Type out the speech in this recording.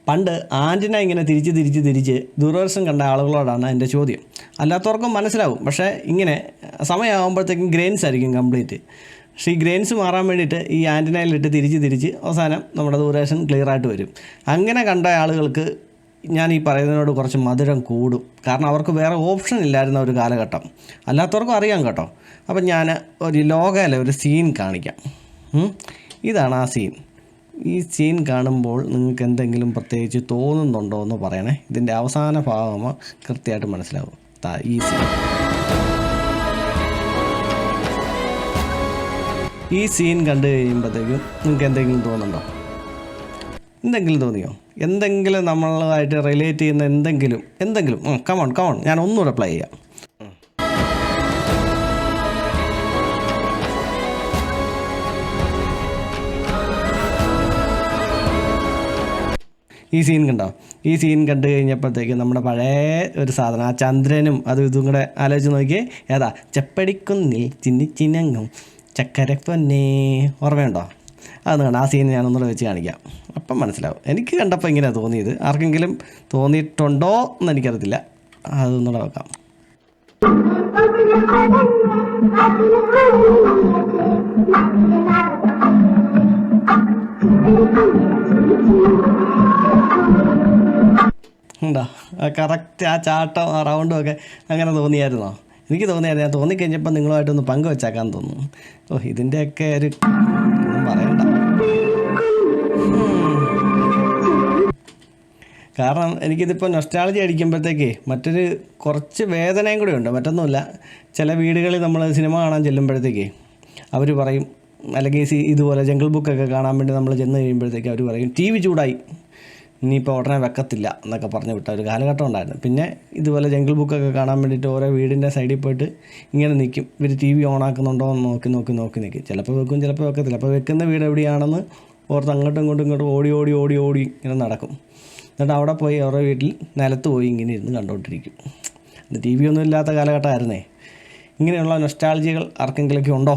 പണ്ട് ആൻറ്റിന ഇങ്ങനെ തിരിച്ച് ദൂരദർശൻ കണ്ട ആളുകളോടാണ് എൻ്റെ ചോദ്യം. അല്ലാത്തവർക്കും മനസ്സിലാവും, പക്ഷേ ഇങ്ങനെ സമയമാകുമ്പോഴത്തേക്കും ഗ്രെയിൻസ് ആയിരിക്കും കംപ്ലീറ്റ്. പക്ഷേ ഈ ഗ്രെയിൻസ് മാറാൻ വേണ്ടിയിട്ട് ഈ ആൻറ്റിനയിലിട്ട് തിരിച്ച് അവസാനം നമ്മുടെ ദൂരദർശൻ ക്ലിയറായിട്ട് വരും. അങ്ങനെ കണ്ട ആളുകൾക്ക് ഞാൻ ഈ പറയുന്നതിനോട് കുറച്ച് മധുരം കൂടും. കാരണം അവർക്ക് വേറെ ഓപ്ഷൻ ഇല്ലായിരുന്ന ഒരു കാലഘട്ടം. അല്ലാത്തവർക്കും അറിയാം കേട്ടോ. അപ്പം ഞാൻ ഒരു ലോകയിലെ ഒരു സീൻ കാണിക്കാം. ഇതാണ് ആ സീൻ. ഈ സീൻ കാണുമ്പോൾ നിങ്ങൾക്ക് എന്തെങ്കിലും പ്രത്യേകിച്ച് തോന്നുന്നുണ്ടോ എന്ന് പറയണേ. ഇതിൻ്റെ അവസാന ഭാഗമോ കൃത്യമായിട്ട് മനസ്സിലാവും. ഈ സീൻ കണ്ടു കഴിയുമ്പോഴത്തേക്കും നിങ്ങൾക്ക് എന്തെങ്കിലും തോന്നുന്നുണ്ടോ? എന്തെങ്കിലും തോന്നിയോ? എന്തെങ്കിലും നമ്മളുമായിട്ട് റിലേറ്റ് ചെയ്യുന്ന എന്തെങ്കിലും കമോൺ ഞാൻ ഒന്നുകൂടെ പ്ലേ ചെയ്യാം. ഈ സീൻ കണ്ടോ? ഈ സീൻ കണ്ടു കഴിഞ്ഞപ്പോഴത്തേക്കും നമ്മുടെ പഴയ ഒരു സാധനം, ആ ചന്ദ്രനും ഇതും കൂടെ ആലോചിച്ച് നോക്കിയേ. ഏതാ? ചെപ്പടിക്കുന്നിൽ ചിന്നിച്ചിനങ്ങും ചക്കരപ്പൊന്നേ. ഓർമ്മയുണ്ടോ? അതൊന്ന് കാണാം. ആ സീൻ ഞാനൊന്നുകൂടെ വെച്ച് കാണിക്കാം. അപ്പം മനസ്സിലാവും. എനിക്ക് കണ്ടപ്പോൾ ഇങ്ങനെയാണ് തോന്നിയത്. ആർക്കെങ്കിലും തോന്നിയിട്ടുണ്ടോ എന്ന് എനിക്കറിയത്തില്ല. അതൊന്നുകൂടെ വെക്കാം. ഉണ്ടോ? കറക്റ്റ് ആ ചാട്ടം, ആ റൗണ്ടും ഒക്കെ അങ്ങനെ തോന്നിയായിരുന്നോ? എനിക്ക് തോന്നിയായിരുന്നു. ഞാൻ തോന്നിക്കഴിഞ്ഞപ്പോൾ നിങ്ങളുമായിട്ടൊന്ന് പങ്കുവെച്ചേക്കാൻ തോന്നുന്നു. ഇതിൻ്റെയൊക്കെ ഒരു ഒന്നും പറയണ്ട. കാരണം എനിക്കിതിപ്പോൾ നൊസ്റ്റാൾജി അടിക്കുമ്പോഴത്തേക്കേ മറ്റൊരു കുറച്ച് വേദനയും കൂടെ ഉണ്ട്. മറ്റൊന്നുമില്ല, ചില വീടുകളിൽ നമ്മൾ സിനിമ കാണാൻ ചെല്ലുമ്പോഴത്തേക്കേ അവർ പറയും, അല്ലെങ്കിൽ ഇതുപോലെ ജംഗിൾ ബുക്കൊക്കെ കാണാൻ വേണ്ടി നമ്മൾ ചെന്ന് കഴിയുമ്പോഴത്തേക്ക് അവർ പറയും ടി വി ചൂടായി, ഇനിയിപ്പോൾ ഉടനെ വെക്കത്തില്ല എന്നൊക്കെ പറഞ്ഞ് വിട്ട ഒരു കാലഘട്ടം ഉണ്ടായിരുന്നു. പിന്നെ ഇതുപോലെ ജംഗിൾ ബുക്കൊക്കെ കാണാൻ വേണ്ടിയിട്ട് ഓരോ വീടിൻ്റെ സൈഡിൽ പോയിട്ട് ഇങ്ങനെ നിൽക്കും. ഇവർ ടി വി ഓണാക്കുന്നുണ്ടോ എന്ന് നോക്കി നിൽക്കും. ചിലപ്പോൾ വെക്കും, ചിലപ്പോൾ വെക്കത്തില്ല. അപ്പോൾ വെക്കുന്ന വീട് എവിടെയാണെന്ന് ഓർത്ത് അങ്ങോട്ടും ഇങ്ങോട്ടും ഓടി ഇങ്ങനെ നടക്കും. എന്നിട്ട് അവിടെ പോയി അവരുടെ വീട്ടിൽ നിലത്ത് പോയി ഇങ്ങനെ ഇരുന്ന് കണ്ടുകൊണ്ടിരിക്കും. ടി വി ഒന്നും ഇല്ലാത്ത കാലഘട്ടമായിരുന്നേ. ഇങ്ങനെയുള്ള നൊസ്റ്റാൾജികൾ ആർക്കെങ്കിലുമൊക്കെ ഉണ്ടോ?